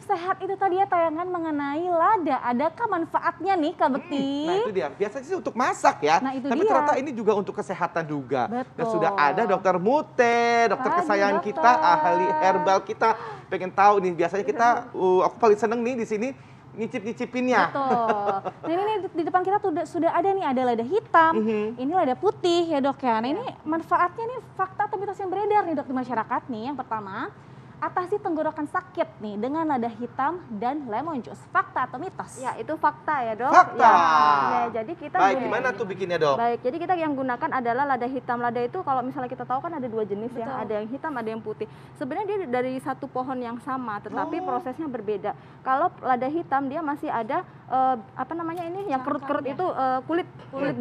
sehat itu tadi ya tayangan mengenai lada. Adakah manfaatnya nih Kak Bekti? Nah itu dia, biasanya sih untuk masak ya. Nah, itu Tapi dia. ternyata ini juga untuk kesehatan juga. Dan Betul. sudah ada dokter Mute, dokter Aduh, kesayangan dokter. kita, ahli herbal kita. Pengen tahu nih, biasanya kita, aku paling seneng nih di sini nyicip-nyicipinnya. Betul. Nah ini nih di depan kita sudah ada nih, ada lada hitam, ini lada putih ya dok ya. Nah ini manfaatnya nih fakta atau mitos yang beredar nih dok di masyarakat nih. Yang pertama, atasi tenggorokan sakit nih dengan lada hitam dan lemon juice. Fakta atau mitos? Ya, itu fakta ya dok. Fakta. Ya. Nah, jadi kita Baik, gimana tuh bikinnya dok? Baik, jadi kita yang gunakan adalah lada hitam. Lada itu kalau misalnya kita tahu kan ada dua jenis Betul. ya, ada yang hitam, ada yang putih. Sebenarnya dia dari satu pohon yang sama, tetapi prosesnya berbeda. Kalau lada hitam dia masih ada apa namanya ini, yang kerut-kerut itu kulit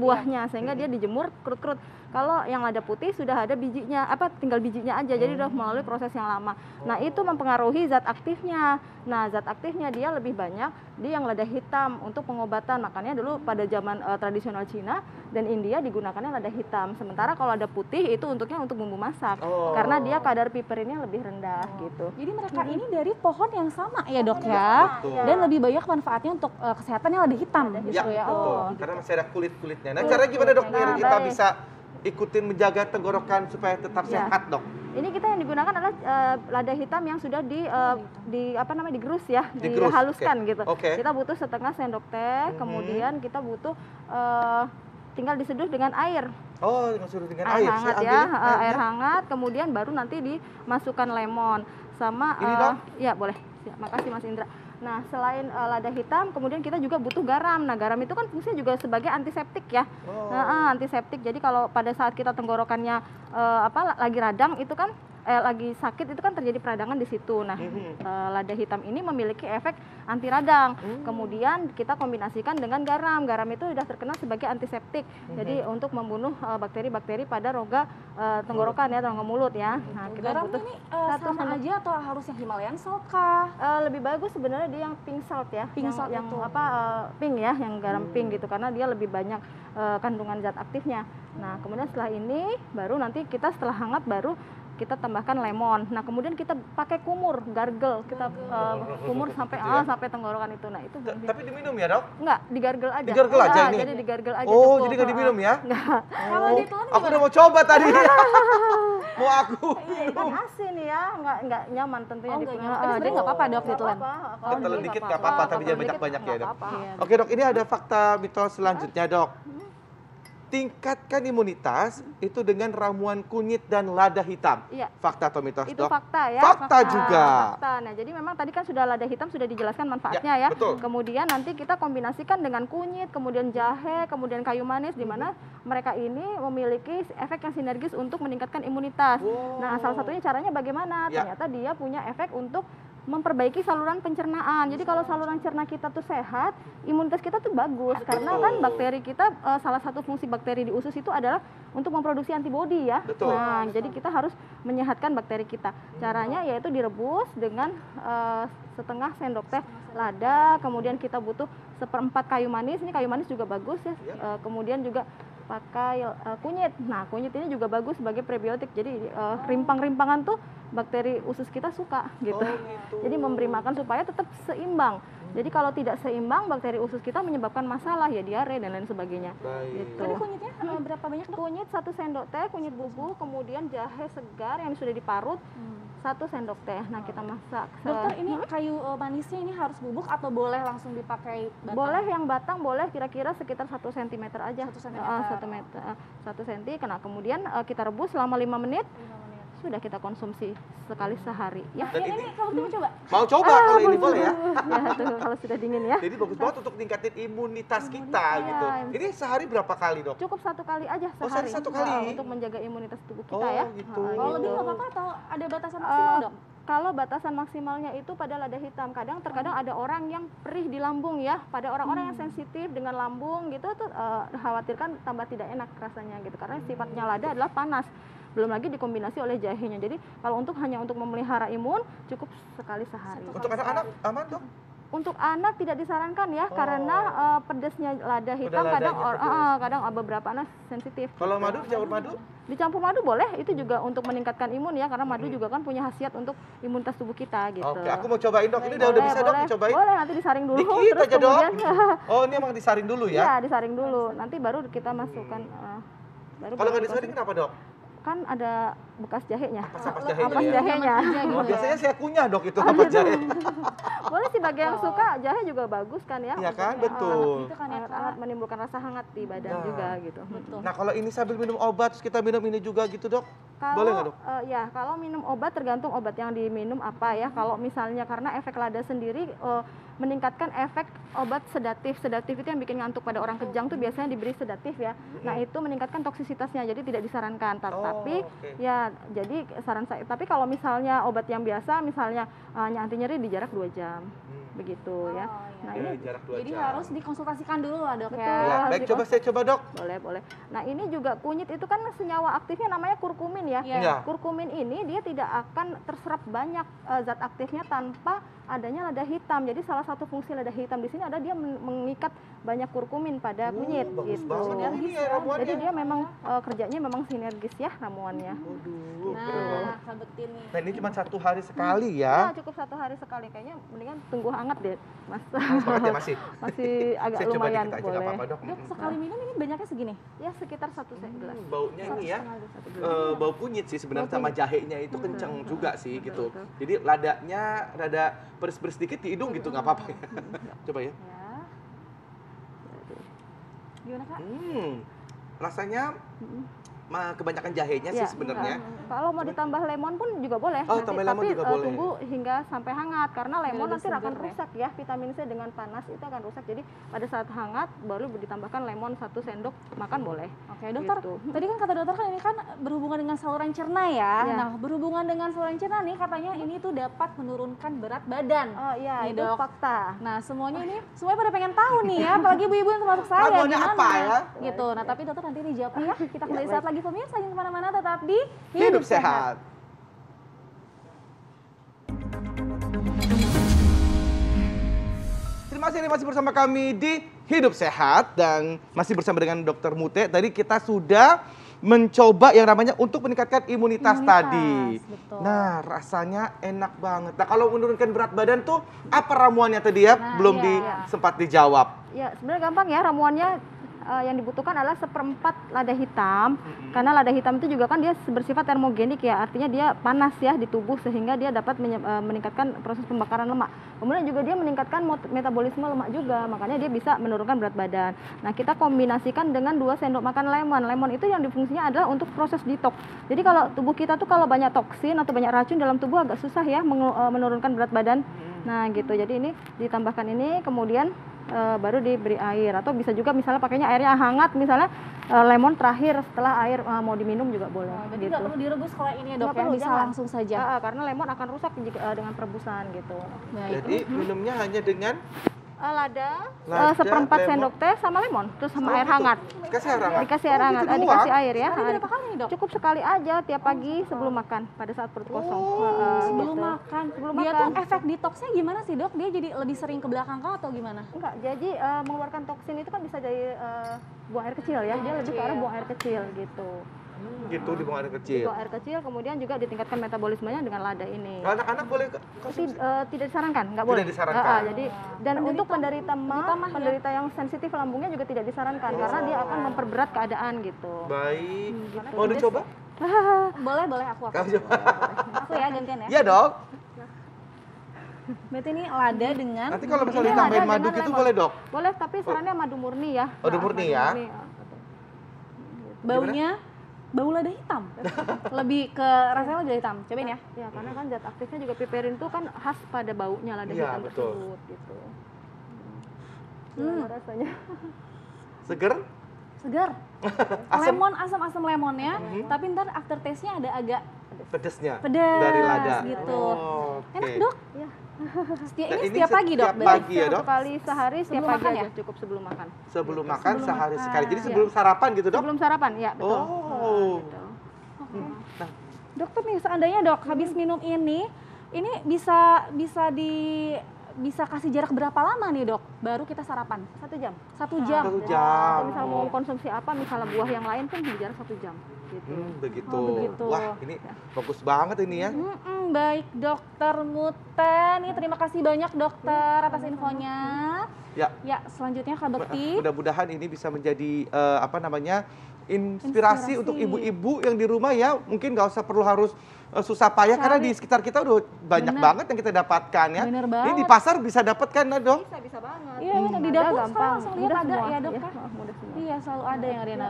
buahnya, sehingga dia dijemur kerut-kerut. Kalau yang lada putih sudah ada bijinya, tinggal bijinya aja, jadi udah melalui proses yang lama. Nah itu mempengaruhi zat aktifnya. Nah zat aktifnya dia lebih banyak di yang lada hitam untuk pengobatan. Makanya dulu pada zaman tradisional Cina dan India digunakannya lada hitam. Sementara kalau lada putih itu untuknya untuk bumbu masak, karena dia kadar piperinnya lebih rendah gitu. Jadi mereka ini dari pohon yang sama ya dok ya, dan lebih banyak manfaatnya untuk kesehatannya lada hitam justru ya. Betul. Karena masih ada kulit-kulitnya. Nah caranya gimana dok? Biar kita bisa ikutin menjaga tenggorokan supaya tetap sehat dok. Ini kita yang digunakan adalah lada hitam yang sudah digerus ya, Digerus, dihaluskan gitu. Oke. Kita butuh setengah sendok teh, kemudian kita butuh tinggal diseduh dengan air. Oh, disuruh dengan Air air. hangat ya, air hangat, kemudian baru nanti dimasukkan lemon sama Ini dok? ya boleh. Makasih Mas Indra. Nah, selain lada hitam, kemudian kita juga butuh garam. Nah, garam itu kan fungsinya juga sebagai antiseptik ya. Antiseptik. Jadi kalau pada saat kita tenggorokannya lagi radang itu kan lagi sakit itu kan terjadi peradangan di situ. Nah, lada hitam ini memiliki efek anti radang. Kemudian kita kombinasikan dengan garam. Garam itu sudah terkenal sebagai antiseptik. Jadi untuk membunuh bakteri-bakteri pada rongga tenggorokan ya, rongga mulut ya. Nah, kita Garam butuh ini sama aja atau harus yang Himalayan salt kah? lebih bagus sebenarnya dia yang pink salt ya, Pink salt yang itu. pink ya, yang garam pink gitu, karena dia lebih banyak kandungan zat aktifnya. Nah kemudian setelah ini baru nanti kita setelah hangat baru kita tambahkan lemon. Nah kemudian kita pakai kumur, gargle, kita kumur sampai sampai tenggorokan itu. Nah itu Tapi diminum ya dok? enggak, digargle aja. Digargle aja ini? Jadi digargle aja. Oh, cukup. jadi nggak diminum ya? Enggak. Kalau ditelan Aku udah mau coba tadi. Mau aku. Iya, kan asin ya, enggak nyaman tentunya Oh, di nggak nyaman. Tapi sebenarnya nggak apa-apa, Dok, ditelan. Ditelan dikit nggak apa-apa, tapi jangan banyak-banyak ya dok. Apa-apa. Oke dok, ini ada fakta mitos selanjutnya dok. Tingkatkan imunitas itu dengan ramuan kunyit dan lada hitam. Iya. Fakta atau mitos Itu dok? fakta ya. Fakta juga. Fakta. Nah, jadi memang tadi kan sudah lada hitam sudah dijelaskan manfaatnya ya. Betul. Kemudian nanti kita kombinasikan dengan kunyit, kemudian jahe, kemudian kayu manis, di mana mereka ini memiliki efek yang sinergis untuk meningkatkan imunitas. Wow. Nah, salah satunya caranya bagaimana? Ya. Ternyata dia punya efek untuk memperbaiki saluran pencernaan. Jadi kalau saluran cerna kita tuh sehat, imunitas kita tuh bagus. Karena kan bakteri kita, salah satu fungsi bakteri di usus itu adalah untuk memproduksi antibodi ya. Betul. Nah, jadi kita harus menyehatkan bakteri kita. Caranya yaitu direbus dengan setengah sendok teh lada, kemudian kita butuh 1/4 kayu manis. Ini kayu manis juga bagus ya. Kemudian juga pakai kunyit. Nah, kunyit ini juga bagus sebagai prebiotik. Jadi rimpang-rimpangan tuh bakteri usus kita suka gitu. Jadi memberi makan supaya tetap seimbang. Jadi kalau tidak seimbang, bakteri usus kita menyebabkan masalah ya, diare dan lain sebagainya. Baik. Gitu. Tadi kunyitnya berapa banyak dok? Kunyit 1 sendok teh, kunyit bubuk, kemudian jahe segar yang sudah diparut 1 sendok teh. Nah, kita masak. Dokter ini kayu manisnya ini harus bubuk atau boleh langsung dipakai batang? Boleh yang batang, boleh kira-kira sekitar 1 cm aja. 1 cm. 1 cm. Karena kemudian kita rebus selama 5 menit. Sudah kita konsumsi sekali sehari ya. Dan Ini kalau mau coba? Mau coba kalau ini boleh ya? Ya tuh, kalau sudah dingin ya. Jadi bagus banget untuk ningkatin imunitas kita gitu. Ini sehari berapa kali dok? Cukup 1 kali aja Oh, sehari. sehari 1 kali? Untuk menjaga imunitas tubuh kita Oh, ya. gitu. Kalau lebih nggak apa-apa atau ada batasan maksimal dok? Kalau batasan maksimalnya itu pada lada hitam, terkadang ada orang yang perih di lambung ya. Pada orang-orang yang sensitif dengan lambung gitu tuh khawatirkan tambah tidak enak rasanya gitu, karena sifatnya lada adalah panas. Belum lagi dikombinasi oleh jahenya. Jadi kalau hanya untuk memelihara imun cukup sekali sehari. Untuk anak-anak aman dok? Untuk anak tidak disarankan ya, karena pedesnya lada hitam ladanya kadang beberapa anak sensitif. Kalau madu dicampur madu? Dicampur madu boleh, itu juga untuk meningkatkan imun ya, karena madu juga kan punya khasiat untuk imunitas tubuh kita gitu. Oke, aku mau cobain dok. Ini udah bisa dok dicobain? Boleh, nanti disaring dulu. Dikit terus aja dok. kemudian, Oh ini emang disaring dulu ya? Iya, disaring dulu. Nanti baru kita masukkan. Kalau nggak disaring kenapa dok? Kan ada bekas jahenya. Ampas jahenya Ampas ya? jahenya. Oh, biasanya saya kunyah dok itu ampas jahe. Boleh sih bagi yang suka, jahe juga bagus kan ya. Iya kan, Untuk, betul. Itu kan ya, sangat menimbulkan rasa hangat di badan juga gitu. Betul. Nah kalau ini sambil minum obat, terus kita minum ini juga gitu dok? Kalau, Boleh nggak dok? Ya, kalau minum obat tergantung obat yang diminum apa ya. Kalau misalnya karena efek lada sendiri meningkatkan efek obat sedatif. Sedatif itu yang bikin ngantuk pada orang kejang tuh biasanya diberi sedatif ya. Nah itu meningkatkan toksisitasnya, jadi tidak disarankan. Tapi ya jadi saran saya. Tapi kalau misalnya obat yang biasa, misalnya anti nyeri di jarak 2 jam. Begitu ya. Nah ini jarak 2 Jadi jam. harus dikonsultasikan dulu lah dok Betul. ya. Ya, baik coba saya coba dok. boleh. Nah ini juga kunyit itu kan senyawa aktifnya namanya kurkumin ya. Iya. Kurkumin ini dia tidak akan terserap banyak zat aktifnya tanpa adanya lada hitam. Jadi salah satu fungsi lada hitam di sini ada dia mengikat banyak kurkumin pada kunyit Bagus gitu. banget ini ya ramuannya. Jadi dia memang kerjanya memang sinergis ya ramuannya. Waduh, keren banget. Nah, sabetin nih. Dan ini cuma 1 hari sekali Ya, ya. cukup 1 hari sekali. Kayaknya mendingan tunggu hangat deh, Mas. Panas banget ya masih. Masih agak Saya coba lumayan dikit aja boleh. nggak apa-apa dok. Dok, sekali minum ini banyaknya segini? Ya sekitar 1 gelas. Baunya ini ya. Satu gelas. Bau kunyit sih sebenarnya Bau sama jahenya itu kenceng juga sih betul, gitu. betul. Jadi ladanya rada pedes-pedes dikit di hidung gitu nggak apa-apa ya. Coba ya. Ya. Gimana kak? Rasanya kebanyakan jahenya Ya, sih sebenarnya. kalau mau ditambah lemon pun juga boleh. Oh, nanti, tambah lemon tapi juga boleh. tunggu hingga sampai hangat karena lemon Biar nanti lebih akan segar ya. rusak ya. Vitamin C dengan panas itu akan rusak. Jadi pada saat hangat baru ditambahkan lemon 1 sendok makan boleh. Oke dokter, Gitu. tadi kan kata dokter kan ini kan berhubungan dengan saluran cerna ya. Ya. Nah berhubungan dengan saluran cerna nih katanya ini tuh dapat menurunkan berat badan. Oh iya, Nih, itu dok. fakta. Nah semuanya ini semuanya pada pengen tahu nih ya, apalagi ibu-ibu yang termasuk saya Ramuannya gimana? apa ya? Gitu. Nah tapi dokter nanti dijawabnya ya. Kita kembali Ya, saat lagi pemirsa, jangan kemana-mana, tetap di Hidup sehat. Terima kasih masih bersama kami di Hidup Sehat dan masih bersama dengan Dr. Mute. Tadi kita sudah mencoba yang namanya untuk meningkatkan imunitas tadi. betul. Nah, rasanya enak banget. Nah, kalau menurunkan berat badan tuh apa ramuannya tadi ya? Nah, Belum iya. sempat dijawab. Ya, sebenarnya gampang ya ramuannya. Yang dibutuhkan adalah 1/4 lada hitam, karena lada hitam itu juga kan dia bersifat termogenik ya, artinya dia panas ya di tubuh sehingga dia dapat meningkatkan proses pembakaran lemak. Kemudian juga dia meningkatkan metabolisme lemak juga, makanya dia bisa menurunkan berat badan. Nah kita kombinasikan dengan 2 sendok makan lemon. Lemon itu yang difungsinya adalah untuk proses detox. Jadi kalau tubuh kita tuh kalau banyak toksin atau banyak racun dalam tubuh agak susah ya menurunkan berat badan. Nah gitu, jadi ini ditambahkan ini kemudian baru diberi air, atau bisa juga misalnya pakainya airnya hangat, misalnya lemon terakhir setelah air mau diminum juga boleh. Jadi Gitu. nggak perlu direbus kalau ini ya dok Nggak ya, perlu, bisa jangan. langsung saja. Karena lemon akan rusak dengan perebusan gitu. Baik. Jadi minumnya hanya dengan Lada, Lada, 1/4 lemon. sendok teh sama lemon, terus sama air gitu. hangat. Dikasih air hangat. Dikasih air hangat, gitu dikasih doang? air ya. Sehari berapa kali nih dok? Cukup sekali aja tiap pagi sebelum makan pada saat perut kosong. Sebelum Gitu. makan. Sebelum Dia makan. tuh efek detoxnya gimana sih dok? Dia jadi lebih sering ke belakang kah atau gimana? Enggak, jadi mengeluarkan toksin itu kan bisa dari buang air kecil ya. Dia lebih ke arah buang air kecil gitu. Gitu dibuang air kecil. Buang air kecil, kemudian juga ditingkatkan metabolismenya dengan lada ini. Kalau anak-anak boleh konsumsi? Tidak disarankan, nggak boleh. Tidak disarankan. Jadi dan untuk penderita penderita yang sensitif lambungnya juga tidak disarankan karena dia akan memperberat keadaan gitu. Baik. gitu. Mau dicoba? Boleh aku. Kamu coba. Aku ya gantian ya. Iya dok. Berarti ini lada dengan Nanti kalau misalnya Ini ditambahin lada madu dengan gitu lemon. boleh dok? Boleh, tapi sarannya madu murni ya. Madu murni ya? betul. baunya bau lada hitam. Lebih ke rasanya lada hitam. Cobain ya. Ya, karena kan zat aktifnya juga piperin itu kan khas pada baunya lada Iya, hitam betul. tersebut gitu. Gimana rasanya? Seger? Segar. Asam? Lemon, asam-asam lemonnya, tapi ntar after taste-nya ada agak Pedesnya? pedas Dari lada? gitu. Oh, oke. Enak dok? Iya. Nah, Ini ini setiap pagi dok? setiap berarti? pagi ya dok? Satu kali sehari setiap Sebelum pagi makan aja ya? cukup sebelum makan. Sebelum makan Sebelum sehari makan. sekali. Jadi Iya. sebelum sarapan gitu dok? Sebelum sarapan, ya betul. Oh. Gitu. Nah, Dokter nih seandainya dok habis minum ini bisa bisa kasih jarak berapa lama nih dok? Baru kita sarapan? 1 jam. 1 jam? 1 jam. Kalau misal mau konsumsi apa, misalnya buah yang lain pun di jarak 1 jam. Gitu. Begitu. Oh, begitu. Wah, ini bagus banget ini ya. Baik dokter Mute, nih terima kasih banyak dokter atas infonya. Ya. Ya, selanjutnya Kak Bekti. Mudah-mudahan ini bisa menjadi inspirasi untuk ibu-ibu yang di rumah ya. Mungkin nggak usah perlu harus susah payah karena di sekitar kita udah banyak banget yang kita dapatkan ya. Bener Ini banget. di pasar bisa dapat kan dok? Bisa banget. Iya, di dapur sekarang langsung lihat Mudah ada semua. ya dok Iya, ya. mudah semua. Iya, selalu ada yang Ariana.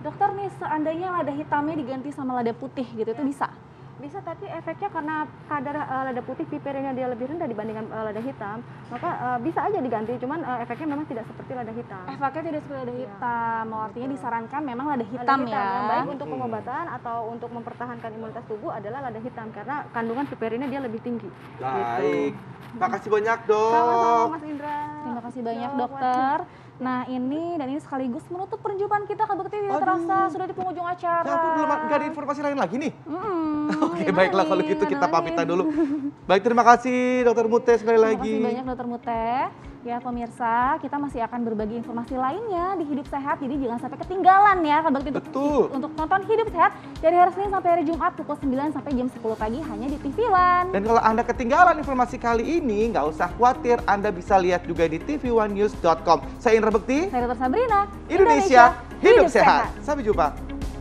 Dokter nih, seandainya lada hitamnya diganti sama lada putih gitu, itu bisa? Bisa, tapi efeknya karena kadar lada putih pipernya dia lebih rendah dibandingkan lada hitam, maka bisa aja diganti, cuman efeknya memang tidak seperti lada hitam. Efeknya tidak seperti lada hitam, artinya disarankan memang lada Lada hitam ya. yang baik untuk pengobatan atau untuk mempertahankan imunitas tubuh adalah lada hitam karena kandungan piperinnya dia lebih tinggi. Baik. Makasih banyak Sama-sama dok. Mas Indra. Terima kasih banyak Dok, dokter. Nah ini sekaligus menutup perjumpaan kita Kak Bekti, tidak terasa sudah di penghujung acara. Ya ampun, belum nggak ada informasi lain lagi nih. Oke, Gimana baiklah nih? kalau gitu kita Gimana pamitan nih? dulu. Baik, terima kasih Dokter Mute sekali Terima lagi. kasih banyak Dokter Mute. Ya pemirsa, kita masih akan berbagi informasi lainnya di Hidup Sehat, jadi jangan sampai ketinggalan ya Kak Bekti Betul. untuk nonton Hidup Sehat dari hari Senin sampai hari Jumat pukul 9 sampai jam 10 pagi hanya di TV One. Dan kalau Anda ketinggalan informasi kali ini, nggak usah khawatir, Anda bisa lihat juga di tv1news.com. Saya Indra Bekti, Saya Dokter Sabrina, Indonesia Hidup Sehat. Sampai jumpa.